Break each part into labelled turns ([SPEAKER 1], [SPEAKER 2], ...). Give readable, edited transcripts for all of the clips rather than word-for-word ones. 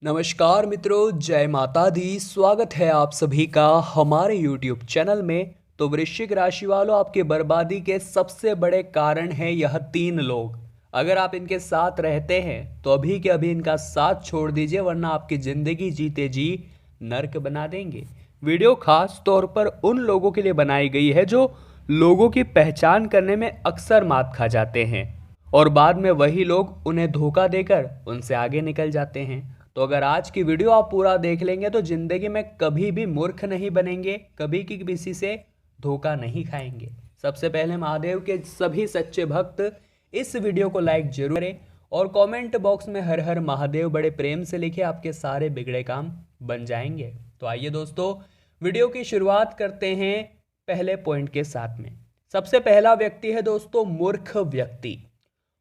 [SPEAKER 1] नमस्कार मित्रों, जय माता दी। स्वागत है आप सभी का हमारे YouTube चैनल में। तो वृश्चिक राशि वालों, आपकी बर्बादी के सबसे बड़े कारण है यह तीन लोग। अगर आप इनके साथ रहते हैं तो अभी के अभी इनका साथ छोड़ दीजिए, वरना आपकी जिंदगी जीते जी नर्क बना देंगे। वीडियो खास तौर पर उन लोगों के लिए बनाई गई है जो लोगों की पहचान करने में अक्सर मात खा जाते हैं और बाद में वही लोग उन्हें धोखा देकर उनसे आगे निकल जाते हैं। तो अगर आज की वीडियो आप पूरा देख लेंगे तो जिंदगी में कभी भी मूर्ख नहीं बनेंगे, कभी किसी से धोखा नहीं खाएंगे। सबसे पहले महादेव के सभी सच्चे भक्त इस वीडियो को लाइक जरूर करें और कमेंट बॉक्स में हर हर महादेव बड़े प्रेम से लिखे, आपके सारे बिगड़े काम बन जाएंगे। तो आइए दोस्तों, वीडियो की शुरुआत करते हैं पहले पॉइंट के साथ में। सबसे पहला व्यक्ति है दोस्तों मूर्ख व्यक्ति।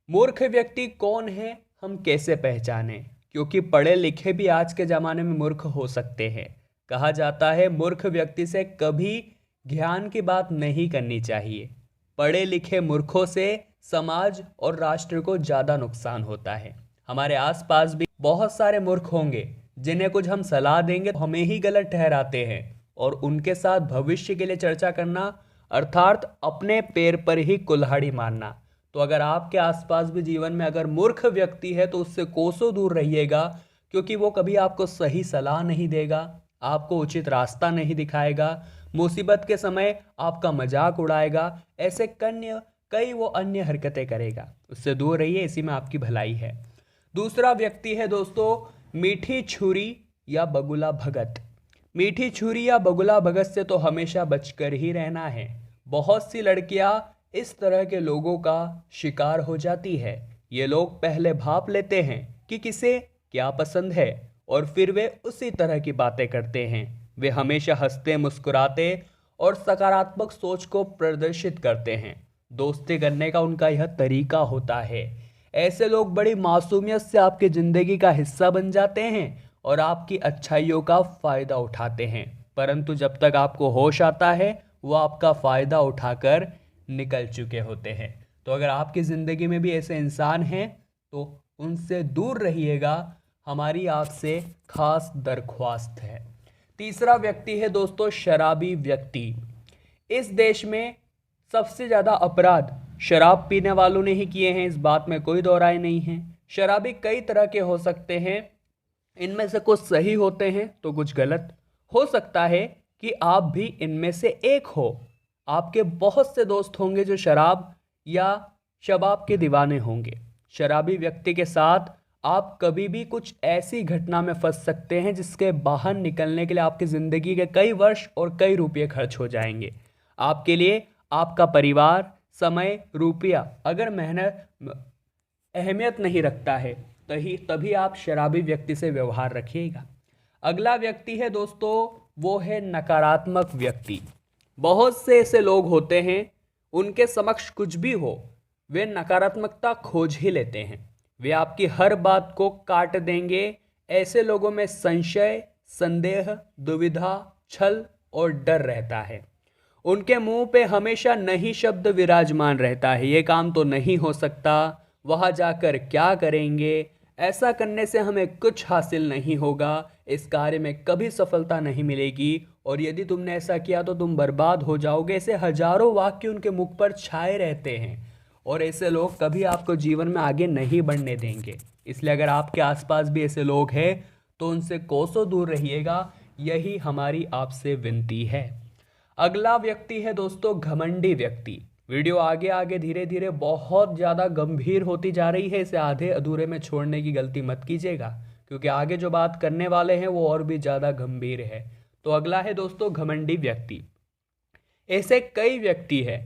[SPEAKER 1] मूर्ख व्यक्ति कौन है, हम कैसे पहचानें? क्योंकि पढ़े लिखे भी आज के ज़माने में मूर्ख हो सकते हैं। कहा जाता है मूर्ख व्यक्ति से कभी ज्ञान की बात नहीं करनी चाहिए। पढ़े लिखे मूर्खों से समाज और राष्ट्र को ज़्यादा नुकसान होता है। हमारे आसपास भी बहुत सारे मूर्ख होंगे जिन्हें कुछ हम सलाह देंगे तो हमें ही गलत ठहराते हैं, और उनके साथ भविष्य के लिए चर्चा करना अर्थात अपने पैर पर ही कुल्हाड़ी मारना। तो अगर आपके आसपास भी जीवन में अगर मूर्ख व्यक्ति है तो उससे कोसों दूर रहिएगा, क्योंकि वो कभी आपको सही सलाह नहीं देगा, आपको उचित रास्ता नहीं दिखाएगा, मुसीबत के समय आपका मजाक उड़ाएगा। ऐसे कई वो अन्य हरकतें करेगा, उससे दूर रहिए, इसी में आपकी भलाई है। दूसरा व्यक्ति है दोस्तों मीठी छुरी या बगुला भगत। मीठी छुरी या बगुला भगत से तो हमेशा बचकर ही रहना है। बहुत सी लड़कियां इस तरह के लोगों का शिकार हो जाती है। ये लोग पहले भाप लेते हैं कि किसे क्या पसंद है और फिर वे उसी तरह की बातें करते हैं। वे हमेशा हंसते मुस्कुराते और सकारात्मक सोच को प्रदर्शित करते हैं। दोस्ती करने का उनका यह तरीका होता है। ऐसे लोग बड़ी मासूमियत से आपकी ज़िंदगी का हिस्सा बन जाते हैं और आपकी अच्छाइयों का फ़ायदा उठाते हैं, परंतु जब तक आपको होश आता है वो आपका फ़ायदा उठाकर निकल चुके होते हैं। तो अगर आपकी ज़िंदगी में भी ऐसे इंसान हैं तो उनसे दूर रहिएगा, हमारी आपसे खास दरख्वास्त है। तीसरा व्यक्ति है दोस्तों शराबी व्यक्ति। इस देश में सबसे ज़्यादा अपराध शराब पीने वालों ने ही किए हैं, इस बात में कोई दो राय नहीं है। शराबी कई तरह के हो सकते हैं, इनमें से कुछ सही होते हैं तो कुछ गलत। हो सकता है कि आप भी इनमें से एक हो। आपके बहुत से दोस्त होंगे जो शराब या शबाब के दीवाने होंगे। शराबी व्यक्ति के साथ आप कभी भी कुछ ऐसी घटना में फंस सकते हैं जिसके बाहर निकलने के लिए आपकी ज़िंदगी के कई वर्ष और कई रुपये खर्च हो जाएंगे। आपके लिए आपका परिवार, समय, रुपया अगर मेहनत अहमियत नहीं रखता है तभी आप शराबी व्यक्ति से व्यवहार रखिएगा। अगला व्यक्ति है दोस्तों, वो है नकारात्मक व्यक्ति। बहुत से ऐसे लोग होते हैं, उनके समक्ष कुछ भी हो वे नकारात्मकता खोज ही लेते हैं। वे आपकी हर बात को काट देंगे। ऐसे लोगों में संशय, संदेह, दुविधा, छल और डर रहता है। उनके मुंह पे हमेशा नहीं शब्द विराजमान रहता है। ये काम तो नहीं हो सकता, वहाँ जाकर क्या करेंगे, ऐसा करने से हमें कुछ हासिल नहीं होगा, इस कार्य में कभी सफलता नहीं मिलेगी, और यदि तुमने ऐसा किया तो तुम बर्बाद हो जाओगे। ऐसे हजारों वाक्य उनके मुख पर छाए रहते हैं और ऐसे लोग कभी आपको जीवन में आगे नहीं बढ़ने देंगे। इसलिए अगर आपके आसपास भी ऐसे लोग हैं तो उनसे कोसों दूर रहिएगा, यही हमारी आपसे विनती है। अगला व्यक्ति है दोस्तों घमंडी व्यक्ति। वीडियो आगे आगे धीरे धीरे बहुत ज़्यादा गंभीर होती जा रही है, इसे आधे अधूरे में छोड़ने की गलती मत कीजिएगा, क्योंकि आगे जो बात करने वाले हैं वो और भी ज़्यादा गंभीर है। तो अगला है दोस्तों घमंडी व्यक्ति। ऐसे कई व्यक्ति हैं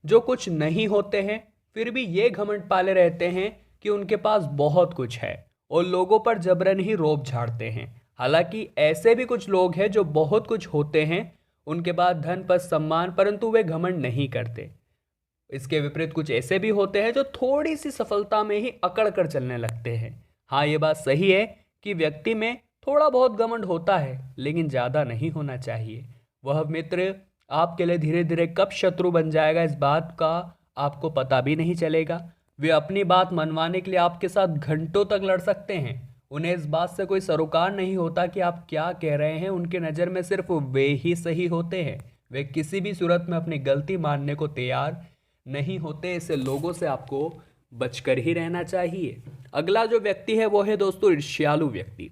[SPEAKER 1] जो कुछ नहीं होते हैं फिर भी ये घमंड पाले रहते हैं कि उनके पास बहुत कुछ है और लोगों पर जबरन ही रोब झाड़ते हैं। हालांकि ऐसे भी कुछ लोग हैं जो बहुत कुछ होते हैं, उनके पास धन पद सम्मान, परंतु वे घमंड नहीं करते। इसके विपरीत कुछ ऐसे भी होते हैं जो थोड़ी सी सफलता में ही अकड़ कर चलने लगते हैं। हाँ, ये बात सही है कि व्यक्ति में थोड़ा बहुत घमंड होता है, लेकिन ज़्यादा नहीं होना चाहिए। वह मित्र आपके लिए धीरे धीरे कब शत्रु बन जाएगा इस बात का आपको पता भी नहीं चलेगा। वे अपनी बात मनवाने के लिए आपके साथ घंटों तक लड़ सकते हैं। उन्हें इस बात से कोई सरोकार नहीं होता कि आप क्या कह रहे हैं। उनके नज़र में सिर्फ वे ही सही होते हैं। वे किसी भी सूरत में अपनी गलती मानने को तैयार नहीं होते। ऐसे लोगों से आपको बचकर ही रहना चाहिए। अगला जो व्यक्ति है वो है दोस्तों ईर्ष्यालु व्यक्ति।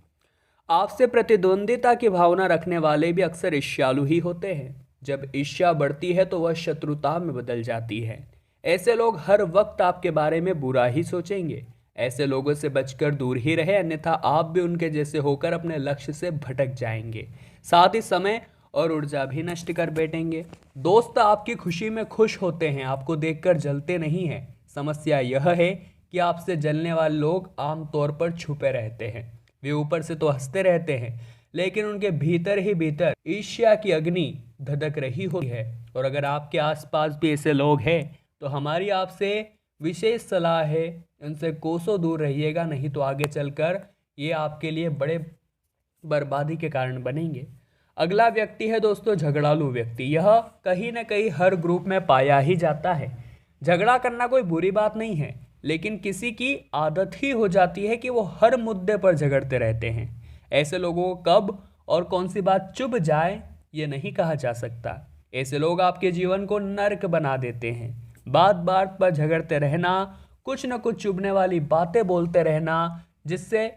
[SPEAKER 1] आपसे प्रतिद्वंदिता की भावना रखने वाले भी अक्सर ईर्ष्यालु ही होते हैं। जब ईर्ष्या बढ़ती है तो वह शत्रुता में बदल जाती है। ऐसे लोग हर वक्त आपके बारे में बुरा ही सोचेंगे। ऐसे लोगों से बचकर दूर ही रहे, अन्यथा आप भी उनके जैसे होकर अपने लक्ष्य से भटक जाएंगे, साथ ही समय और ऊर्जा भी नष्ट कर बैठेंगे। दोस्त आपकी खुशी में खुश होते हैं, आपको देखकर जलते नहीं हैं। समस्या यह है कि आपसे जलने वाले लोग आमतौर पर छुपे रहते हैं। वे ऊपर से तो हंसते रहते हैं, लेकिन उनके भीतर ही भीतर ईर्ष्या की अग्नि धधक रही होती है। और अगर आपके आसपास भी ऐसे लोग हैं तो हमारी आपसे विशेष सलाह है, उनसे कोसों दूर रहिएगा, नहीं तो आगे चलकर ये आपके लिए बड़े बर्बादी के कारण बनेंगे। अगला व्यक्ति है दोस्तों झगड़ालू व्यक्ति। यह कहीं ना कहीं हर ग्रुप में पाया ही जाता है। झगड़ा करना कोई बुरी बात नहीं है, लेकिन किसी की आदत ही हो जाती है कि वो हर मुद्दे पर झगड़ते रहते हैं। ऐसे लोगों को कब और कौन सी बात चुभ जाए ये नहीं कहा जा सकता। ऐसे लोग आपके जीवन को नर्क बना देते हैं। बात बात पर झगड़ते रहना, कुछ न कुछ चुभने वाली बातें बोलते रहना, जिससे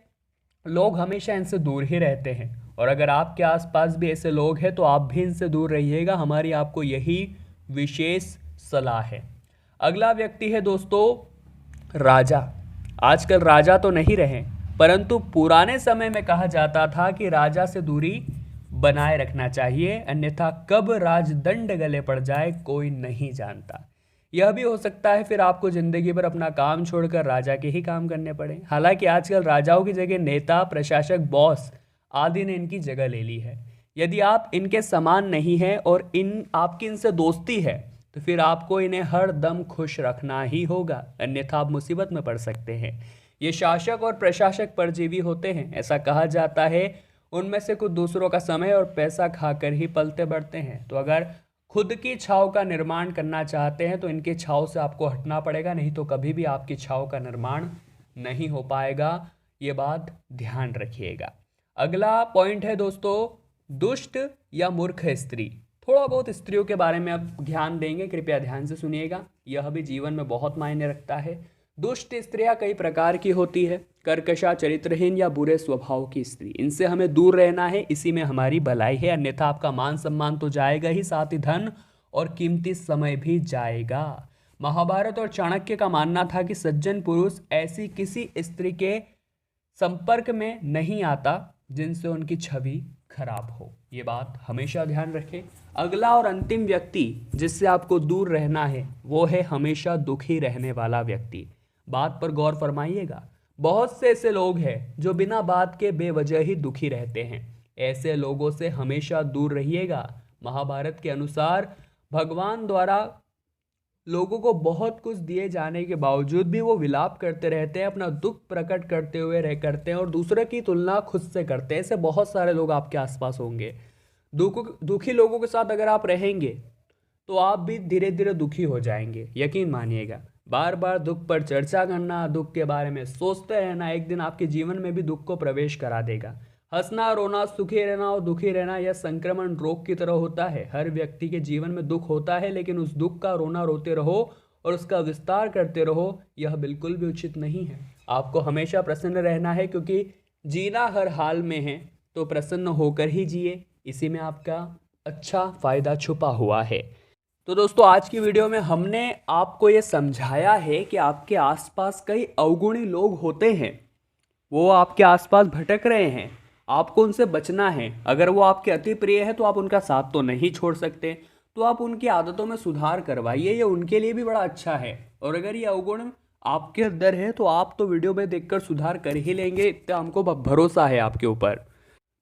[SPEAKER 1] लोग हमेशा इनसे दूर ही रहते हैं। और अगर आपके आसपास भी ऐसे लोग हैं तो आप भी इनसे दूर रहिएगा, हमारी आपको यही विशेष सलाह है। अगला व्यक्ति है दोस्तों राजा। आजकल राजा तो नहीं रहे, परंतु पुराने समय में कहा जाता था कि राजा से दूरी बनाए रखना चाहिए, अन्यथा कब राजदंड गले पड़ जाए कोई नहीं जानता। यह भी हो सकता है फिर आपको जिंदगी भर अपना काम छोड़कर राजा के ही काम करने पड़े। हालांकि आजकल राजाओं की जगह नेता, प्रशासक, बॉस आदि ने इनकी जगह ले ली है। यदि आप इनके समान नहीं हैं और आपकी इनसे दोस्ती है तो फिर आपको इन्हें हर दम खुश रखना ही होगा, अन्यथा आप मुसीबत में पड़ सकते हैं। ये शासक और प्रशासक परजीवी होते हैं। ऐसा कहा जाता है उनमें से कुछ दूसरों का समय और पैसा खाकर ही पलते बढ़ते हैं। तो अगर खुद की छाव का निर्माण करना चाहते हैं तो इनकी छाव से आपको हटना पड़ेगा, नहीं तो कभी भी आपकी छाव का निर्माण नहीं हो पाएगा। ये बात ध्यान रखिएगा। अगला पॉइंट है दोस्तों दुष्ट या मूर्ख स्त्री। थोड़ा बहुत स्त्रियों के बारे में आप ध्यान देंगे, कृपया ध्यान से सुनिएगा, यह भी जीवन में बहुत मायने रखता है। दुष्ट स्त्रियां कई प्रकार की होती है। कर्कशा, चरित्रहीन या बुरे स्वभाव की स्त्री, इनसे हमें दूर रहना है, इसी में हमारी भलाई है, अन्यथा आपका मान सम्मान तो जाएगा ही, साथ ही धन और कीमती समय भी जाएगा। महाभारत और चाणक्य का मानना था कि सज्जन पुरुष ऐसी किसी स्त्री के संपर्क में नहीं आता जिनसे उनकी छवि खराब हो। ये बात हमेशा ध्यान रखें। अगला और अंतिम व्यक्ति जिससे आपको दूर रहना है वो है हमेशा दुखी रहने वाला व्यक्ति। बात पर गौर फरमाइएगा। बहुत से ऐसे लोग हैं जो बिना बात के बेवजह ही दुखी रहते हैं। ऐसे लोगों से हमेशा दूर रहिएगा। महाभारत के अनुसार भगवान द्वारा लोगों को बहुत कुछ दिए जाने के बावजूद भी वो विलाप करते रहते हैं, अपना दुख प्रकट करते हुए करते हैं और दूसरे की तुलना खुद से करते हैं। ऐसे बहुत सारे लोग आपके आसपास होंगे। दुखी लोगों के साथ अगर आप रहेंगे तो आप भी धीरे धीरे दुखी हो जाएंगे, यकीन मानिएगा। बार बार दुख पर चर्चा करना, दुख के बारे में सोचते रहना एक दिन आपके जीवन में भी दुख को प्रवेश करा देगा। हंसना, रोना, सुखी रहना और दुखी रहना यह संक्रमण रोग की तरह होता है। हर व्यक्ति के जीवन में दुख होता है, लेकिन उस दुख का रोना रोते रहो और उसका विस्तार करते रहो, यह बिल्कुल भी उचित नहीं है। आपको हमेशा प्रसन्न रहना है, क्योंकि जीना हर हाल में है, तो प्रसन्न होकर ही जिए, इसी में आपका अच्छा फायदा छुपा हुआ है। तो दोस्तों आज की वीडियो में हमने आपको ये समझाया है कि आपके आसपास कई अवगुणी लोग होते हैं, वो आपके आसपास भटक रहे हैं, आपको उनसे बचना है। अगर वो आपके अति प्रिय है तो आप उनका साथ तो नहीं छोड़ सकते, तो आप उनकी आदतों में सुधार करवाइए, ये उनके लिए भी बड़ा अच्छा है। और अगर ये अवगुण आपके अंदर है तो आप तो वीडियो में देखकर सुधार कर ही लेंगे, इतना हमको भरोसा है आपके ऊपर।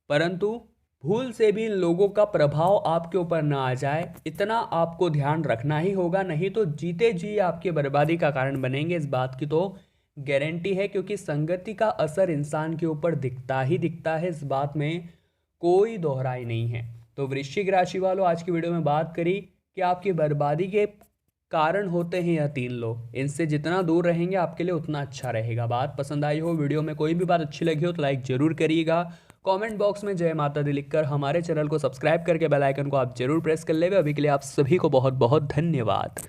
[SPEAKER 1] परंतु भूल से भी इन लोगों का प्रभाव आपके ऊपर ना आ जाए, इतना आपको ध्यान रखना ही होगा, नहीं तो जीते जी आपकी बर्बादी का कारण बनेंगे। इस बात की तो गारंटी है, क्योंकि संगति का असर इंसान के ऊपर दिखता ही दिखता है, इस बात में कोई दोहराई नहीं है। तो वृश्चिक राशि वालों आज की वीडियो में बात करी कि आपकी बर्बादी के कारण होते हैं यह तीन लोग। इनसे जितना दूर रहेंगे आपके लिए उतना अच्छा रहेगा। बात पसंद आई हो, वीडियो में कोई भी बात अच्छी लगी हो तो लाइक ज़रूर करिएगा। कमेंट बॉक्स में जय माता दी लिखकर हमारे चैनल को सब्सक्राइब करके बेल आइकन को आप जरूर प्रेस कर लेंगे। अभी के लिए आप सभी को बहुत बहुत धन्यवाद।